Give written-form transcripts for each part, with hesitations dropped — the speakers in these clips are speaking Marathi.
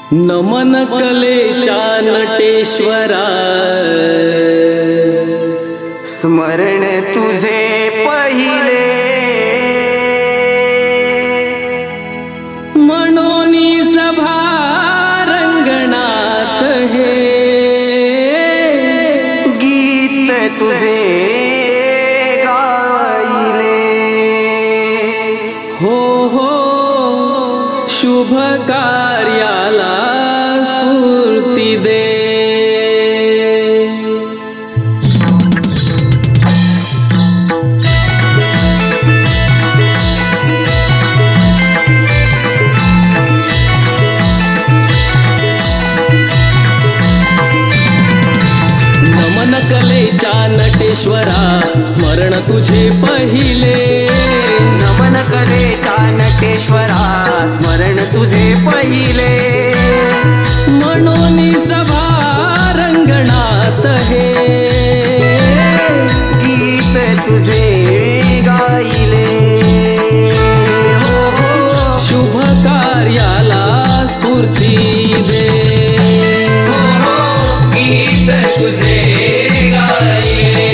नमन कलेच्या नटेश्वरा, स्मरण तुझे पहिले मनोनी सभा रंगणात हे गीत तुझे गायले। हो हो शुभ कार्याला स्फूर्ती दे। नमन कलेच्या नटेश्वरा, स्मरण तुझे पहिले। नमन कलेच्या नटेश्वरा, स्मरण तुझे पहिले मनोनी सभा रंगणात हे गीत तुझे गायले। हो हो शुभ कार्याला स्फूर्ती दे। हो हो गीत तुझे गायले।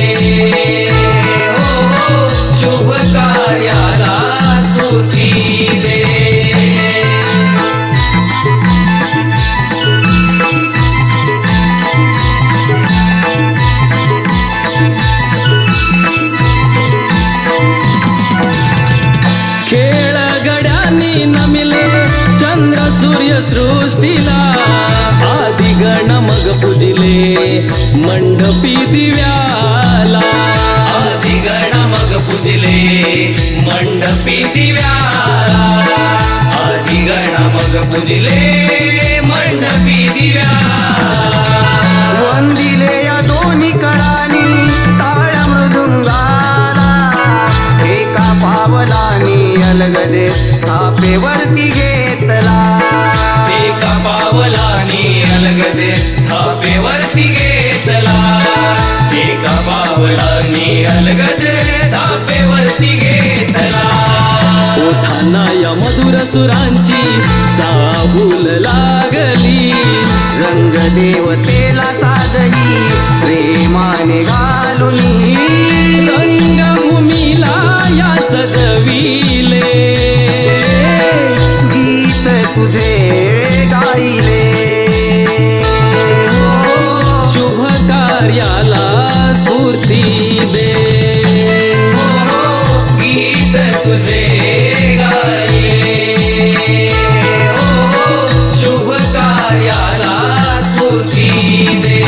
हो हो शुभ कार्याला स्फूर्ती दे। खेळ गड्यांनी नमिले चंद्र सूर्य सृष्टीला, आदिगण मग पूजिले मंडपी दिव्याला। आदिगण मग पूजिले मंडपी दिव्याला। आदिगण मग पूजिले मंडपी दिव्याला। वंदिले या दोन्ही करानी टाळ मृदुंगाला, एका पावलानी अलगदे थापेवरती घेतला। एका पावलानी अलगदे थापेवरती घेतला। एका पावलानी अलगदे थापेवरती घेतला। ओठांना या मधुर सुरांची चाहूल लागली, रंग देवतेला साधही प्रेमाने घालुनी। रंगभूमीला या सजविले गीत तुझे गायले। हो शुभ कार्याला स्फूर्ती दे। हो हो गीत तुझे गायले। हो हो शुभ कार्याला स्फूर्ती दे।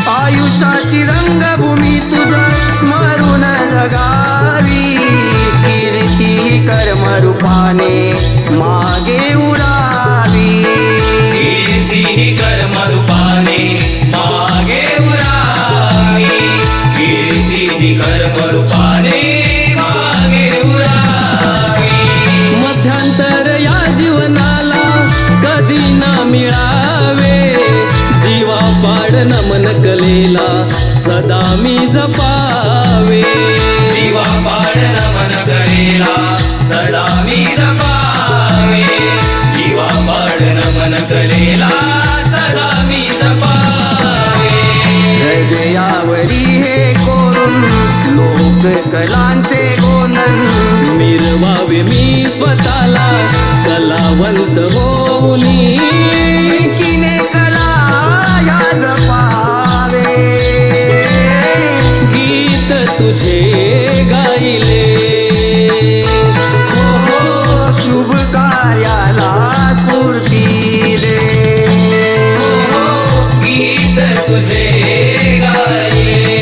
आयुष्याची रंगभूमी तुझं स्मरून जगावी, कीर्ती कर्म रूपाने मागे उरावी। कीर्ती कर्म रूपाने मागे उरावी। कीर्ती कर्म रूपाने मागे उरावी। मध्यांतर या जीवनाला कधी ना मिळावे, जीवा पाड नमन कलेला सदा मी जपावे। जीवा पाड नमन कलेला सदा मी जपावे। जीवा पाड नमन कलेला सदा मी जपावे। हृदयावरी हे कोरून लोक कलांचे गोंधन, मिरवावे मी स्वतःला कलावंत होऊनी। किने कला या जपावे गीत तुझे गायले। हो हो शुभ कार्याला स्फूर्ती दे। हो हो गीत तुझे गायले।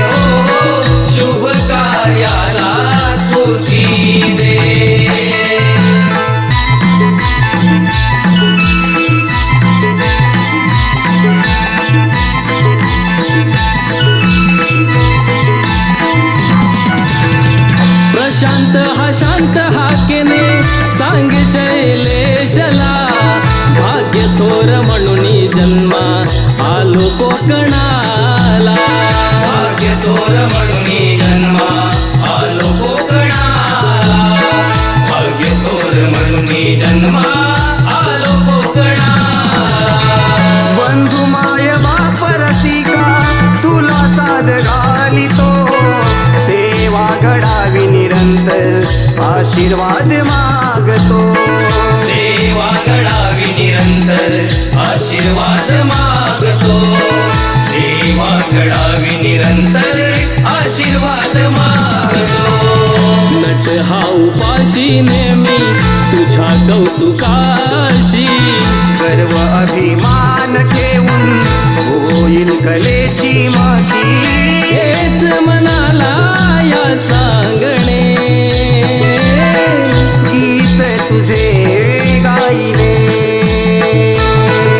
हो हो शुभ कार्याला स्फूर्ती दे। थोर म्हणून मी जन्मा आलो कोकणा. बंधू माय बाप रसिका तुला साध घालितो, सेवा घडावी निरंतर आशीर्वाद मागतो. सेवा घडावी निरंतर आशीर्वाद मागतो. सेवा घडावी निरंतर आशीर्वाद मागतो. नट हा उपाशी नेहमी तुझ्या कौतुकाशी, गर्व अभिमान ठेवून होईल कलेची माती. हेच मनाला या सांगणे, गीत तुझे गायले.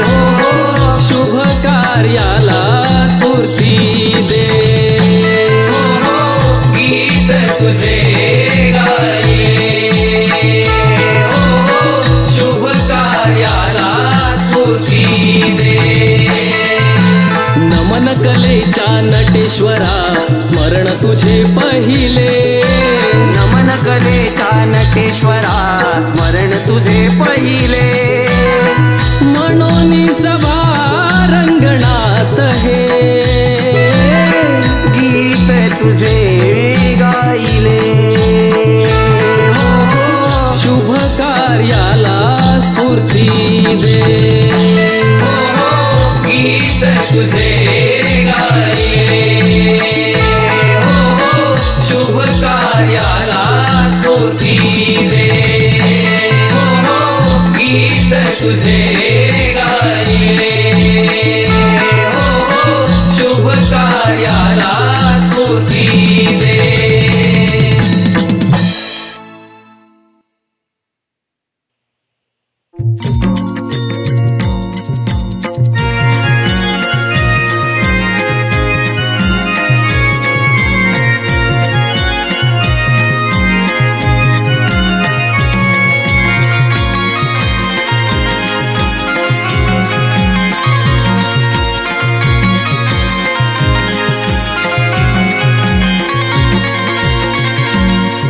हो शुभ कार्याला स्फूर्ती दे. हो गीत तुझे गायले. हो शुभ कार्याला स्फूर्ती दे. नमन कलेच्या नटेश्वरा स्मरण तुझे पहिले. नमन कलेच्या नटेश्वरा स्मरण तुझे पहिले. म्हणून सभा रंगणात हे गीत तुझे गायले. हो शुभ कार्याला स्फूर्ती दे. हो गीत तुझे गायले. हो शुभ कार्याला स्फूर्ती दे. हो गीत तुझे गायले. हो शुभ कार्याला स्फूर्ती दे.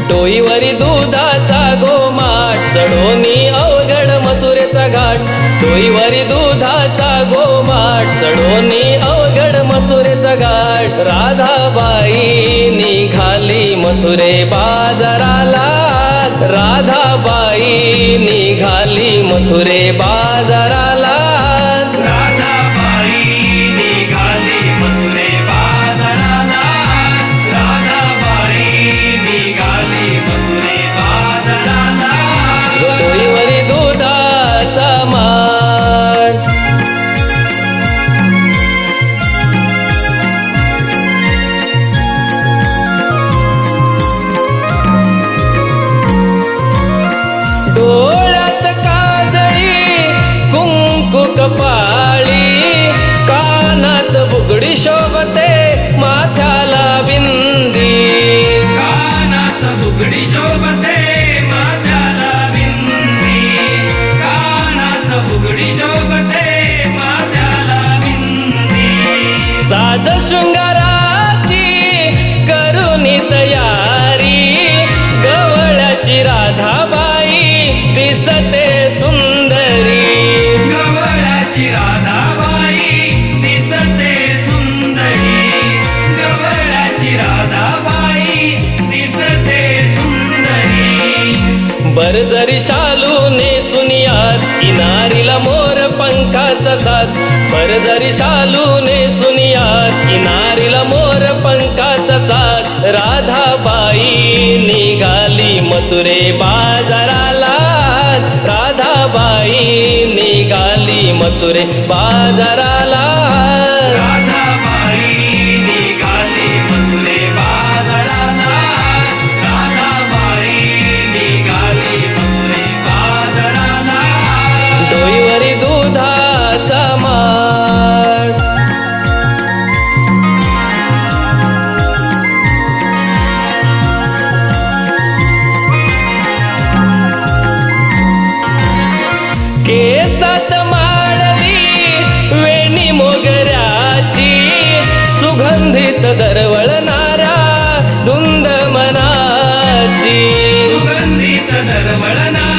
डोईवरी दुधाचा गोमाट चढोनी अवघड मथुरेचा घाट. डोईवरी दुधाचा गोमाट चढोनी अवघड मथुरेचा घाट. राधाबाई निघाली मथुरे बाजाराला. राधाबाई निघाली मथुरे बाजाराला. राधाबाई निघाली मथुरे बाजाराला. राधाबाई निघाली मथुरे बाजाराला. डोईवरी दुधाचा माठ. डोळ्यात काजळी कुंकू कपाळी, कानात बुगडी शोभते माथ्याला बिंदी. कानात बुगडी शोभते माथ्याला बिंदी. कानात बुगडी शोभते माथ्याला बिंदी. साज शृंगाराची करुनी तयारी, गवळ्याची राधाबाई दिसते सुंदरी. गवळाची राधाबाई दिसते सुंदरी. गवळाची राधाबाई दिसते सुंदरी. बरजरी शालू नेसुनियात किनारीला मोर पंखाचा साथ. बरजरी शालू नेसुनियात किनारीला मोर पंखाचा साथ. राधाबाई निघाली मथुरे बाजाराला. राधाबाई निघाली मथुरे बाजाराला. राधाबाई निघाली मथुरे बाजाराला. राधाबाई निघाली मथुरे बाजाराला. डोईवरी दुधाचा माठ. केसात माळली वेणी मोगऱ्याची, सुगंधित दरवळणाऱ्या धुंद मनाची. सुगंधित दरवळणाऱ्या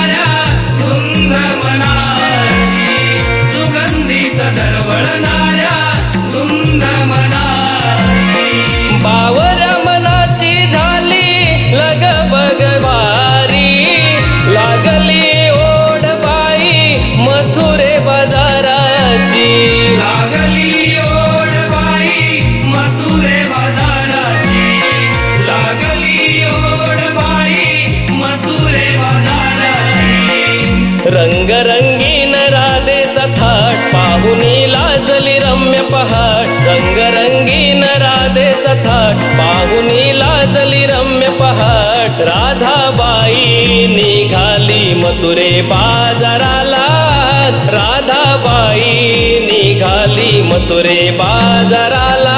रंगरंगीन राधेचा थाट पाहुनी लाजली रम्य पहाट रंगरंगीन राधेचा थाट पाहुनी लाजली रम्य पहाट राधाबाई निघाली मथुरे बाजाराला राधाबाई निघाली मथुरे बाजाराला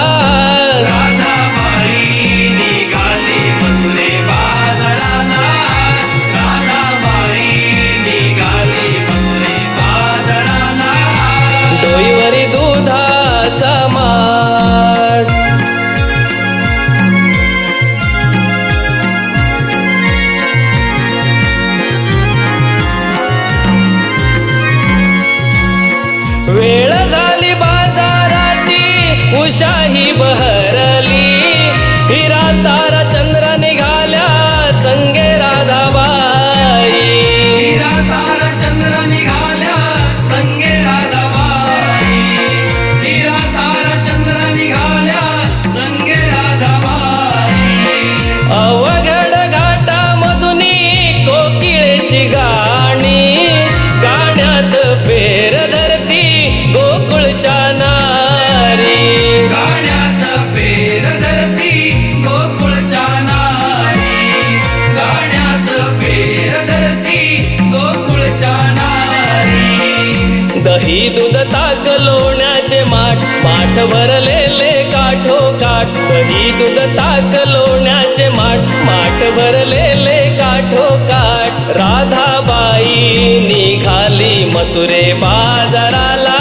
डोईवरी दुधाचा माठ वेळ झाली बाजाराची उशाही बहरली हिरा तारा चंद्र निघाल्या संगे राधाबाई हिरा तारा चंद्र निघाल्या संगे राधाबाई हिरा तारा चंद्र निघाल्या संगे राधाबाई अवघड घाटामधुनी कोकिळेची गाणी गाण्यात फेर धरती गोकुळच्या नारी गाण्यात फेर धरती गोकुळच्या नारी गाण्यात फेर धरती गोकुळच्या नारी दही दूध ताक लोण्याचे माठ माठ भरलेले काठोकाठ दही दूध ताक लोण्याचे माठ भरलेले काठोकाठ राधाबाई निघाली मथुरे बाजाराला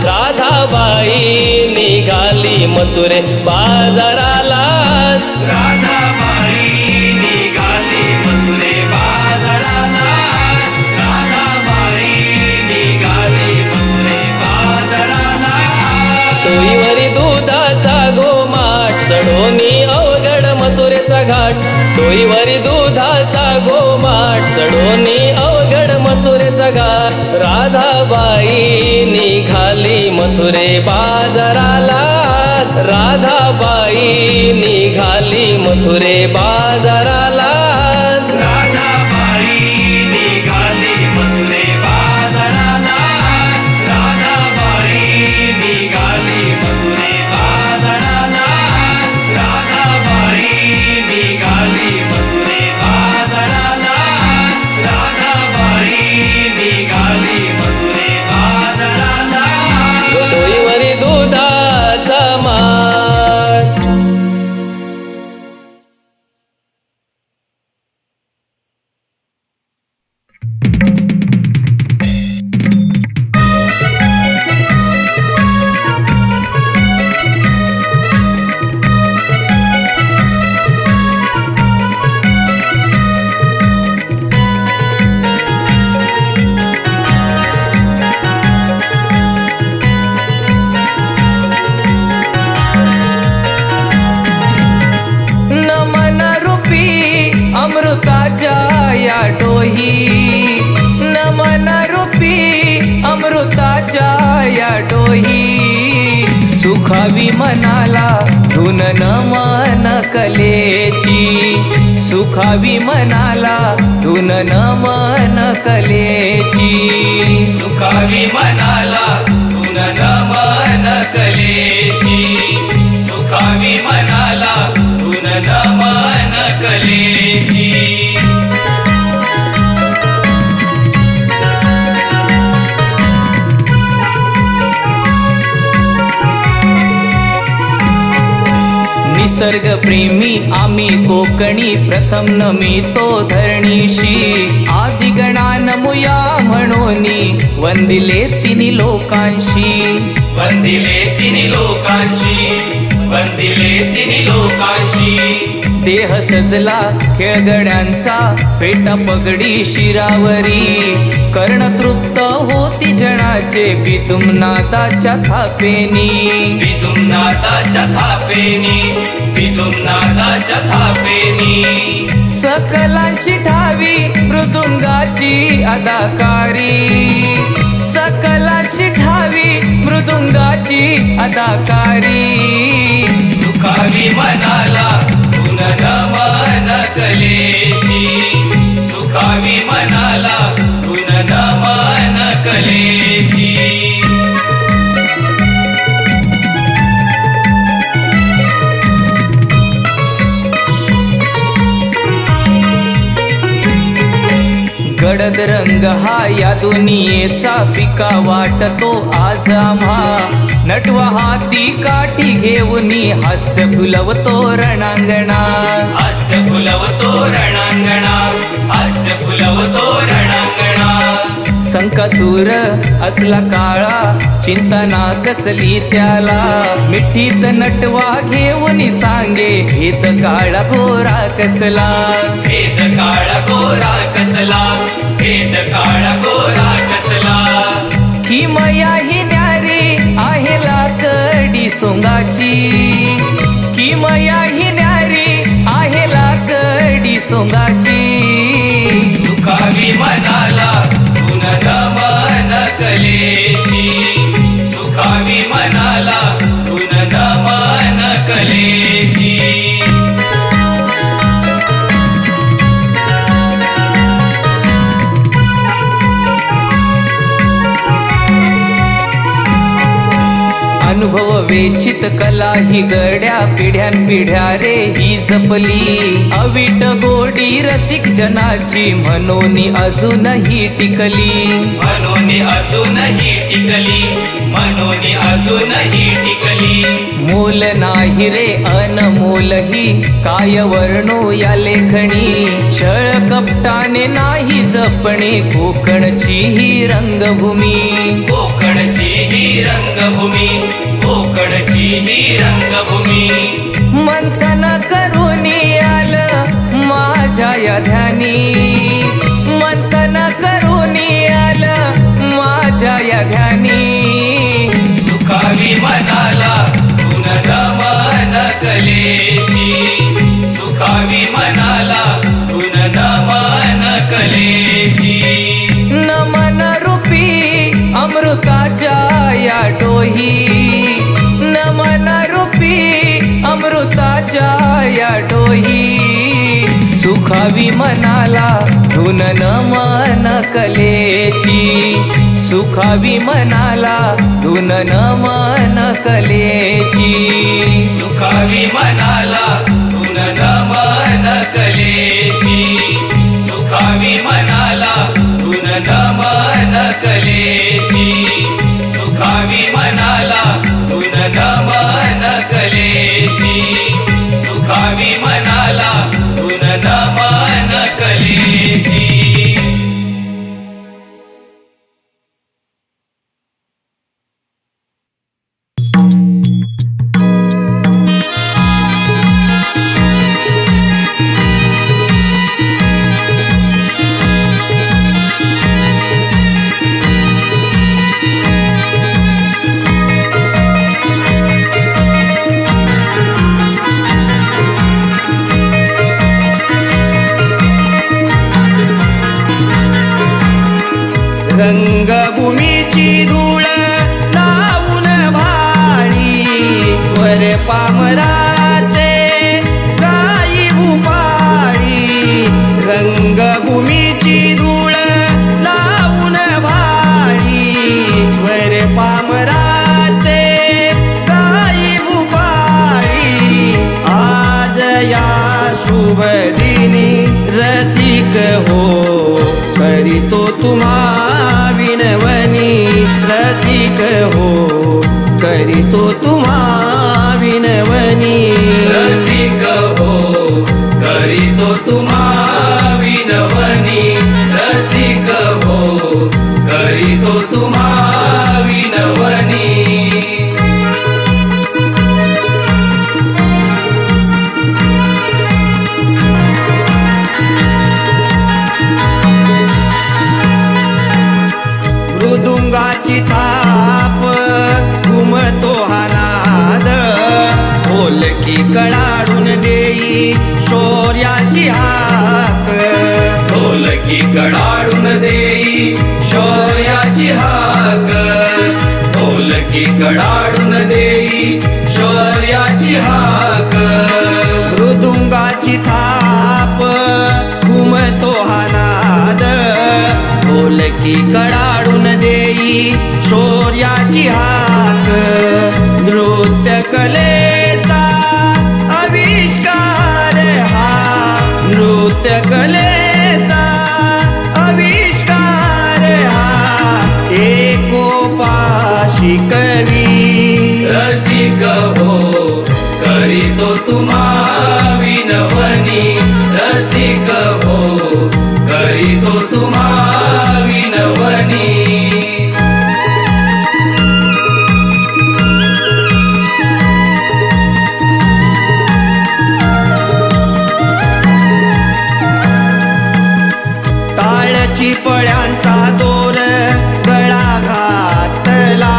राधाबाई निघाली मथुरे बाजाराला राधाबाई निघाली मथुरे बाजाराला राधाबाई निघाली मथुरे बाजाराला डोईवरी दुधाचा गोमाठ चढोनी अवघड मथुरेचा घाट डोईवरी दुधाचा गोमाठ चढोनी अवघड मथुरेचा घाट राधाबाई निघाली मथुरे बाजाराला राधाबाई निघाली मथुरे बाजाराला राधाबाई निघाली मथुरे बाजाराला राधाबाई निघाली मथुरे बाजाराला राधाबाई निघाली मथुरे बाजाराला राधाबाई निघाली मथुरे बाजाराला डोईवरी दुधाचा माठ अमृताच्या या डोही नमन रूपी अमृताच्या या डोही सुखावी मनाला धुन नमन कलेची सुखावी मनाला धुन नमन कलेची सुखावी मनाला धुन नमन कलेची सुखावी मनाला धुन नमन कलेची निसर्ग प्रेमी आम्ही कोकणी प्रथम नमितो धरणीशी आदि गणानमुया म्हणोनी वंदिले तिन्ही लोकांशी वंदिले तिन्ही लोकांशी वंदिले तिन्ही लोकांशी देह सजला खेळगड्यांचा फेटा पगडी शिरावरी कर्णतृप्त होती जनाचे विदुमनादाच्या थापेनी विदुमनादाच्या थापेनी विदुमनादाच्या थापेनी सकलांची ठावी मृदुंगाची अदाकारी सकलांची ठावी मृदुंगाची अदाकारी सुखावी मनाला धुन नमन कलेची सुखावी मनाला धुन हा या दुनियेचा फिका वाटतो आज आम्हा. नटवा हाती काठी घेऊनी हास्य फुलवतो रणांगणा. हास्य फुलवतो रणांगणा, हास्य फुलवतो रणांगणा. संकासूर असला काळा चिंता ना कसली त्याला. मिठीत नटवा घेऊनी सांगे भेद काळा गोरा कसला. भेद काळा गोरा कसला, भेद काळा गोरा कसला. ही मया ही न्यारी आहे लाकडी सोंगाची. की मया ही न्यारी आहे लाकडी सोंगाची. सुखावी मनाला नमन कलेची. सुखावी मनाला नमन कलेची. अनुभव वेचित कला ही गड्या पिढ्यान पिढ्या रे ही जपली. अवीट गोडी रसिक जनाची म्हणून अजूनही टिकली. म्हणून अजूनही टिकली, म्हणून अजूनही टिकली. मोल नाही रे अनमोल ही काय वर्णो या लेखणी. छळ कपटाने नाही जपणे कोकणची ही रंगभूमी. कोकणची ही रंगभूमी, कोकणची ही रंगभूमी. मंथन करून आलं माझ्या या ध्यानी. मंथन करून आलं माझ्या या ध्यानी. सुखावी मनाला नमन कलेची. सुखावी मनाला नमन कलेची. नमन रूपी अमृताच्या या डोही. नमन रूपी अमृताच्या या डोही. सुखावी मनाला धुन नमन कलेची. सुखावी मनाला धुन नमन कलेची. सुखावी मनाला नमन कलेची. सुखावी मनाला नमन कलेची. सुखावी मनाला नमन कलेची. सुखावी मनाला नमन कलेची. रंगभूमीची धूळ लावून भाळी. वर पामराचे गाई भूपाळी. रंगभूमीची धूळ लावून भाळी. वर पामराचे गाई भूपाळी. आज या शुभ दिनी रसिक हो करीतो तुम्हा विनवनी. रसिक हो करीतो तुम्हा विनवनी. रसिक हो करीतो तुम्हा विनवनी. रसिक हो करीतो तुम्हा विनवनी. मृदुंगाची थाप घुमतो हा नाद. ढोलकी कळाडून देई शौर्याची हाक. ढोलकी कडाडून देई शौर्याची हाक. ढोलकी कडाडून देई शौर्याची हाक. मृदुंगाची थाप घुमतो हा नाद. ढोलकी कडाडून देई शौर्याची हाक. नृत्य कलेचा आविष्कार हा. नृत्य कलेचा आविष्कार पोळ्यांचा दोर गळा घातला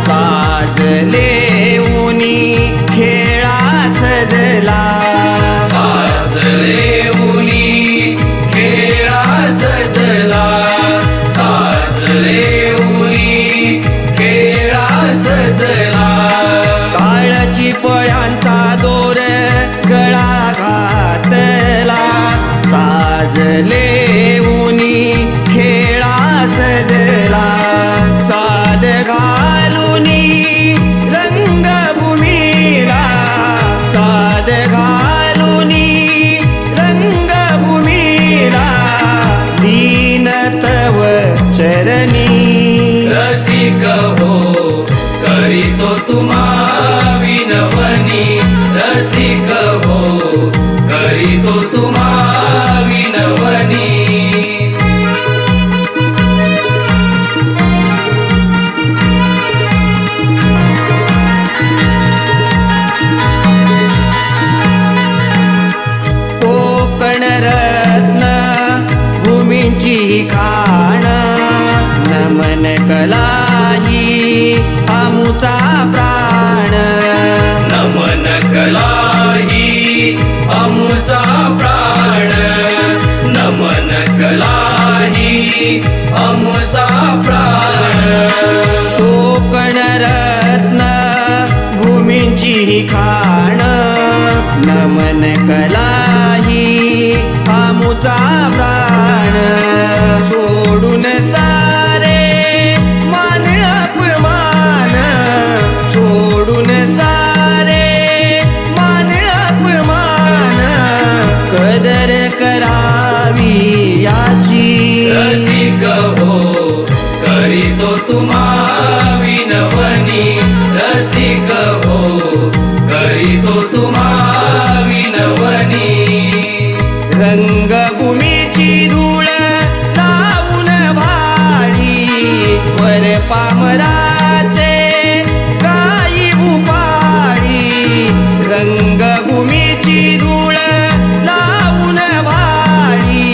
साजले उनी खेळा सजला साजले उनी खेळा सजला साजले उनी खेळा सजला काळची पोळ्यांचा दोर गळा घातला साजले उनी खेळा सजला साद घालुनी रंगभूमीला साद घालुनी रंगभूमीला दीन तव चरणी रसिक हो करीतो तुम्हा विनवनी रसिक हो करीतो तुम्हा विनवनी कोकण रत्न भूमींची खाण नमन कलाही आमुचा प्राण नमन कलाही अमुचा प्राण नमन कलाही अमुचा प्राण कोकण रत्न भूमींची खाण नमन कलाही आमुचा प्राण सोडून सारे मान अपमान सोडून सारे मान अपमान कदर करावी याची रसिक हो करीतो तुम्हा विनवनी रसिक हो करीतो तुम्हा विनवनी रंगभूमीची धूळ लावून भाडी वर पामराचे गाई भूपाळी रंगभूमीची धूळ लावून भाडी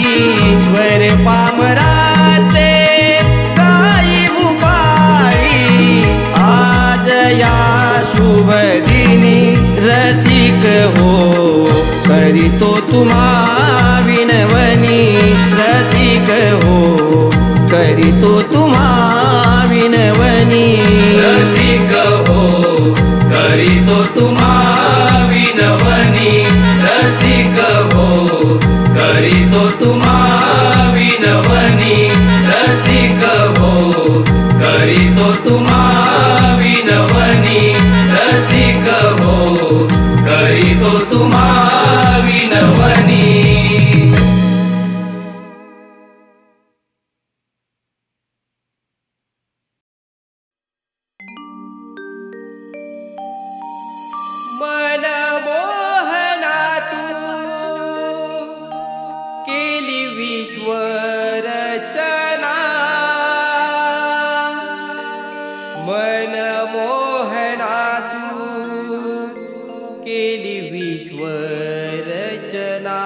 वर पामराचे गाई भूपाळी आज या शुभ दिनी रसिक हो करीतो तुम्हा विनवनी रसिक हो करीतो तुम्हा विनवनी रसिक हो करीतो तुम्हा विनवनी रसिक हो करीतो तुम्हा विनवनी रसिक हो करीतो तुम्हा विनवनी रसिक हो करीतो तुम्हा विनवनी मनमोहना तू केली विश्वरचना मनमोहना तू केली विश्वरचना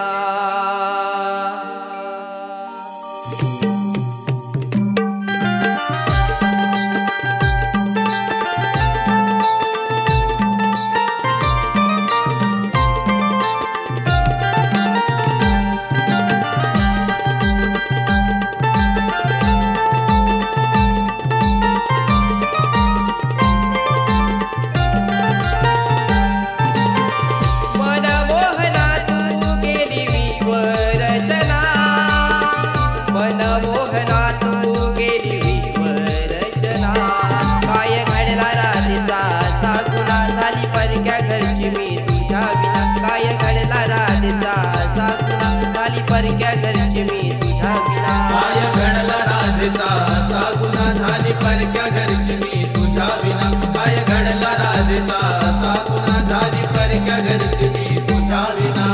परक्या घरची मी तुझ्या विना काय घडला राधेचा असा गुन्हा झाली परक्या घरची मी तुझ्या विना काय घडला राधेचा असा गुन्हा झाली परक्या घरची मी तुझ्या विना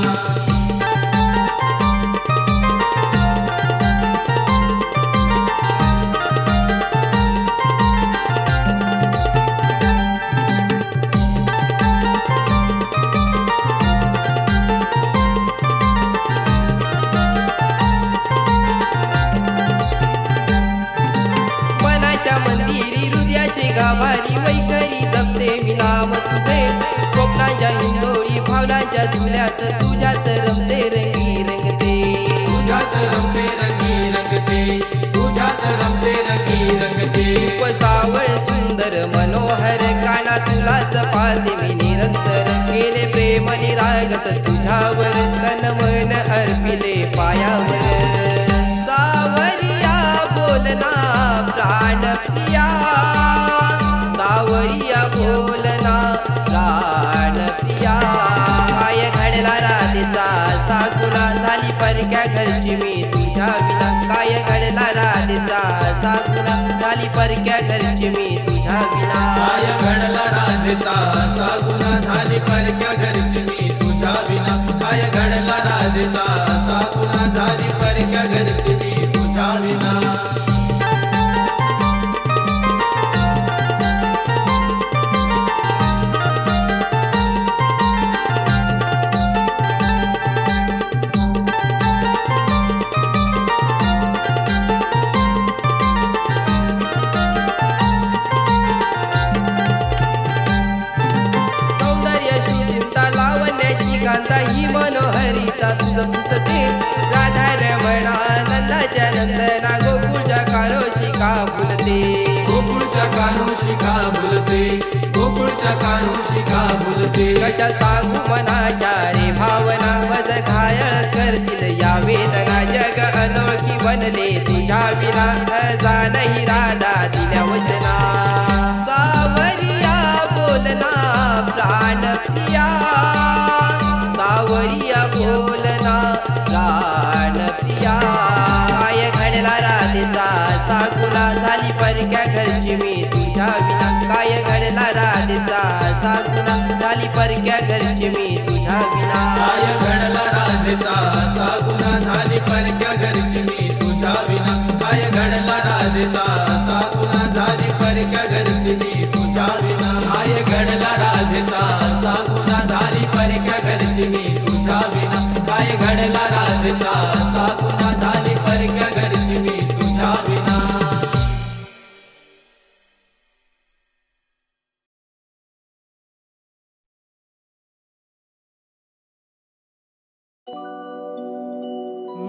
गाभारी वैखरी जपते मी नाम तुझे स्वप्नांच्या हिंदोळी भावनांच्या झुल्यात तुझ्यात रमते रंगी रंगते तुझ्यात रमते रंगी रंगते तुझ्यात रमते रंगी रंगते सावळ सुंदर मनोहर काना तुलाच पाहते मी निरंतर केले प्रेम निरागस तुझ्यावर तन मन अर्पिले पायावर सावरिया बोलना प्राण प्रिया सावरिया बोलना प्राण प्रिया काय घडला राधेचा साकुला झाली परक्या घरची मी तुझ्या विना काय घडला राधेचा साकुला झाली परक्या घरची मी तुझ्या विना काय घडला राधेचा साकुला झाली परक्या घरची मी तुझ्या विना काय घडला राधेचा साकुला झाली परक्या घरची मी तुझ्या विना कांता ही मनोहरीता तुझ पुसते राधा रमणा नंदाच्या नंदना गोकुळच्या कानोशी का फुलते गोकुळच्या कानोशी का फुलते गोकुळच्या कानोशी का फुलते कशा सांगू मनाच्या रे भावना वज घायल करतील या वेदना जग अनोळखी बनले तुझ्या विना नाही राधा दिल्या वचना सावरिया बोलना प्राण प्रिया सावरिया बोलना प्राण प्रिया काय घडला राधेचा साकुला झाली परक्या घरची मी तुझ्या विना काय घडला राधेचा साकुला झाली परक्या घरची मी तुझ्या विना काय घडला राधेचा साकुला झाली परक्या घरची मी तुझ्या विना काय घडला राधेचा साकुला झाली परक्या घरची मी तुझ्या विना काय घडला राधेचा साकुला झाली परक्या घरची मी तुझ्या विना काय घडला राधेचा साकुला झाली परक्या घरची मी तुझ्या विना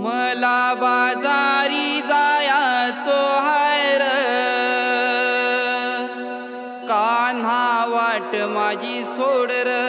मला बाजारी जायाचो हाय र कान्हा वाट माझी सोड र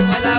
मला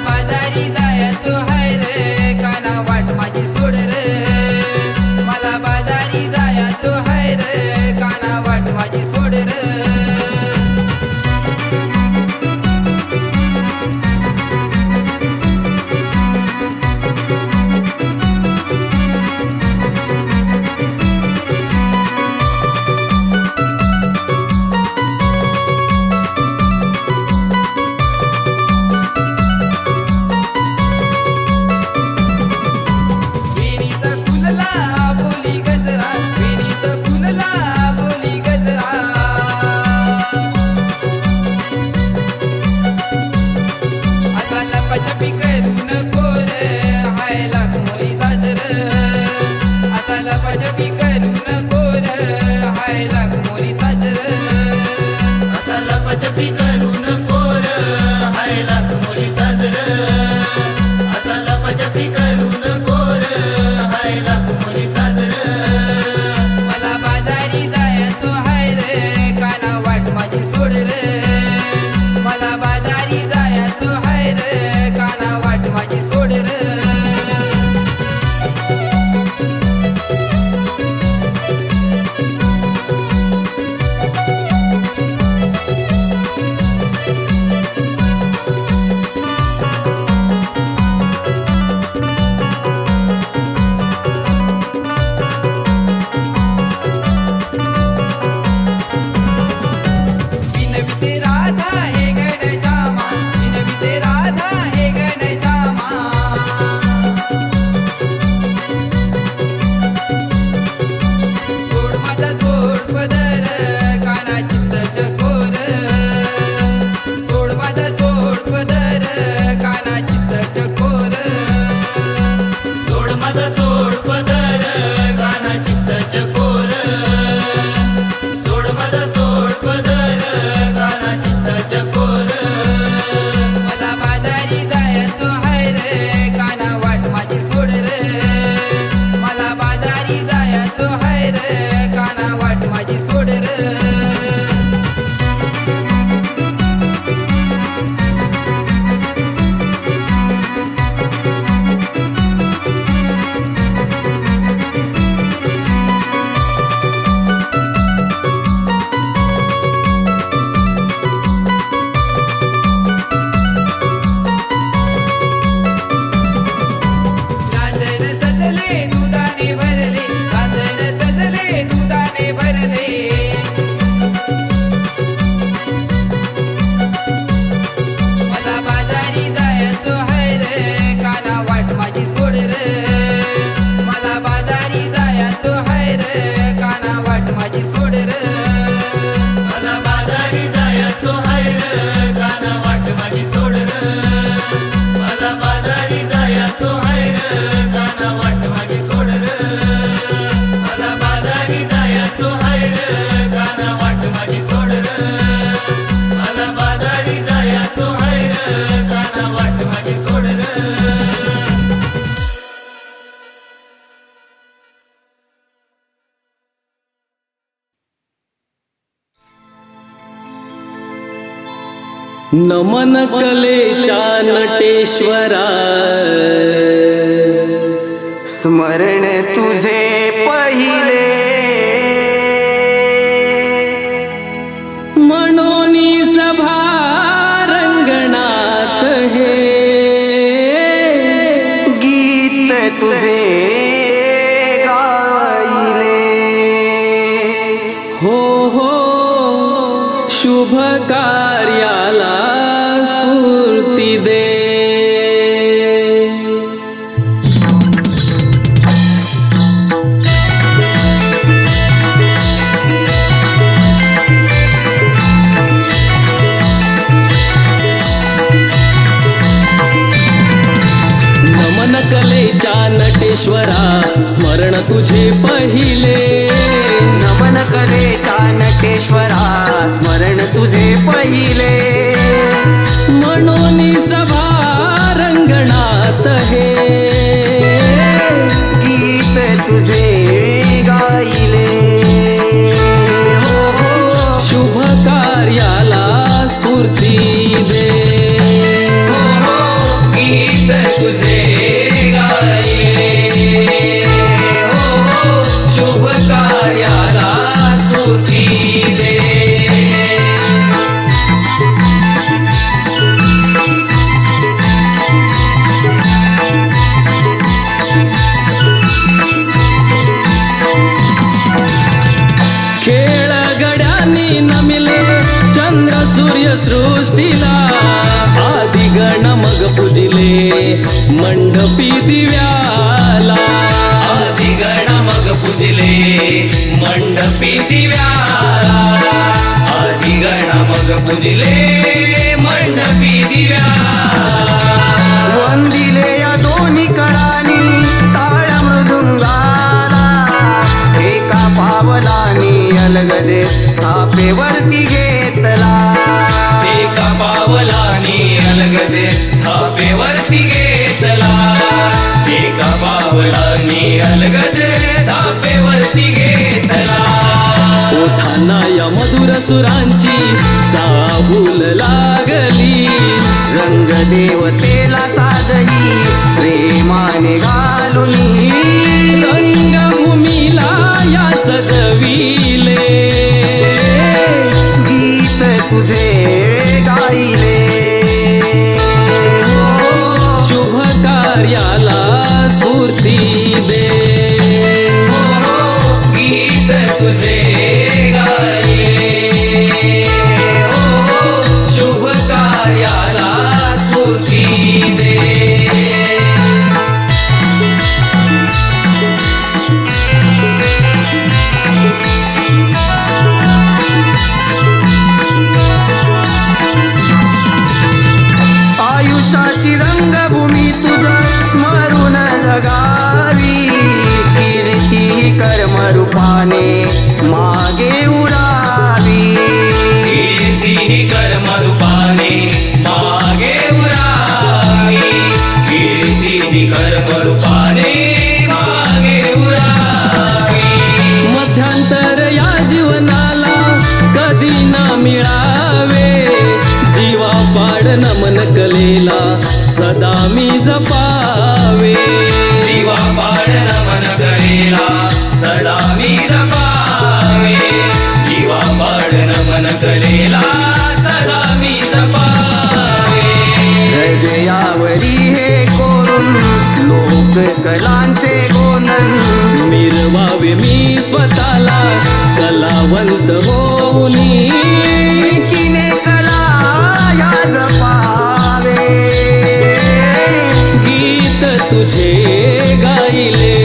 लपाछपी करू नको र हाय लाख मुली साजर असा लपाछपी करू नको र हाय लाख मुली साजर मला बाजारी जायचो हाय रे काना वाट माझी सोड रे मला बाजारी जायचो हाय रे काना वाट माझी सोड रे नमन कलेच्या नटेश्वरा स्मरण तुझे पहिले मनोनी सभा रंगणात हे गीत तुझे गायले हो हो शुभ कार्याला स्फूर्ती दे नमन कलेच्या नटेश्वरा स्मरण तुझे पहिले नमन कलेच्या नटेश्वरा स्मरण तुझे पहिले मनोनी सभा रंगणात हे गीत तुझे गायले हो शुभ कार्याला स्फूर्ती दे गीत तुझे गायले हो शुभ कार्याला स्फूर्ती दे खेळगड्यांनी नमिले चंद्र सूर्य सृष्टीला आदिगण मग पूजिले मंडपी दिव्याला आदिगण मग पूजिले मंडपी दिव्याला आदिगण मग पूजिले मंडपी दिव्याला वंदिले या दोन्ही करानी टाळ मृदुंगाला एका पावलानी अलगदे थापेवरती घेतला सुरांची चाहूल लागली. रंग देवतेला साधही प्रेमाने घालुनी, रंगभूमीला या सजविले. गीत तुझे गाईले, शुभ कार्याला स्फूर्ती दे. गीत तुझे गायले, शुभ कार्याला स्फूर्ती दे. आयुष्याची रंगभूमी तुझं स्मरून जगावी. कीर्ती कर्म रूपाने मागे उरावी. कीर्ती कर्म रूपाने मागे उरावी. कीर्ती कर्म रूपाने मागे उरावी. मध्यांतर या जीवनाला कधी ना मिळावे. जीवा पाड नमन कलेला सदा मी जपावे. जीवा पाड नमन कलेला सदा मी जपावे. जीवा पाड नमन कलेला सदा मी जपावे. हृदयावरी हे कोरून लोक कलांचे गोंधन. मिरवावे मी स्वतःला कलावंत होऊनी. किने कला या जपावे. गीत तुझे गाईले,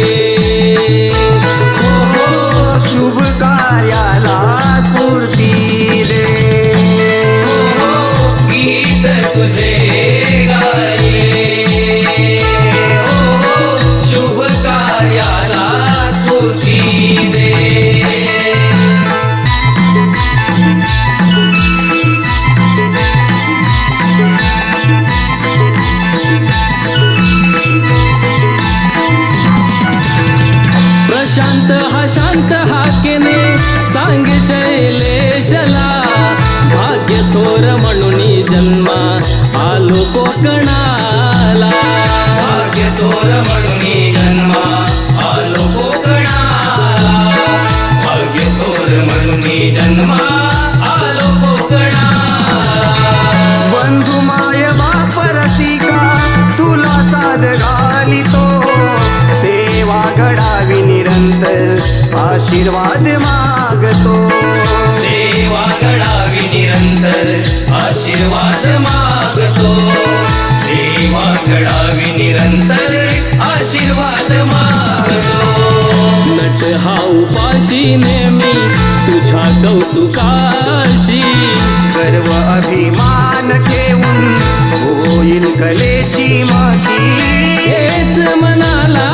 शुभ कार्याला स्फूर्ती दे. गीत तुझे गायले, शुभ कार्याला स्फूर्ती दे. प्रशांत हा शांत हाकेने सांग शैलेशला. भाग्य थोर म्हणून जन्मा आलो कोकणाला. भाग्य तोर म्हणून जन्मा आलो कोकणाला. भाग्य तोर म्हणून जन्मा आलो कोकणाला. बंधू माय बाप रसिका तुला साध घालितो. सेवा घडावी निरंतर आशीर्वाद मागतो. सेवा घडावी निरंतर आशीर्वाद मागतो. सेवा घडावी निरंतर आशीर्वाद मागतो. नट हा उपाशी नेहमी तुझ्या कौतुकाशी. गर्व अभिमान ठेवून होईल कलेची माती. हेच मनाला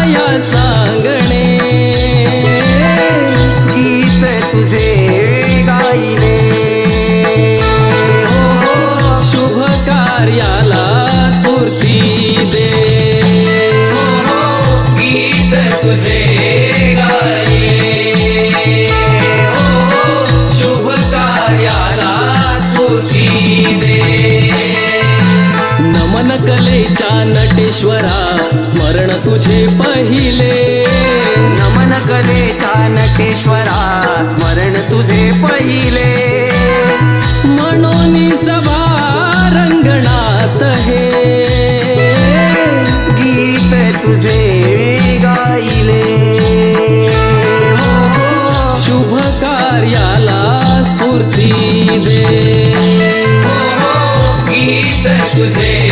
या सांगणे. गीत तुझे गाईले, शुभ कार्याला स्फूर्ती दे. गीत तुझे गायले, शुभ कार्याला स्फूर्ती दे. नमन कलेच्या नटेश्वरा स्मरण तुझे पहिले. नमन कलेच्या नटेश्वरा स्मरण तुझे पहिले. म्हणून सभा रंगणात हे गीत तुझे गाईले. शुभ कार्याला स्फूर्ती दे. गीत तुझे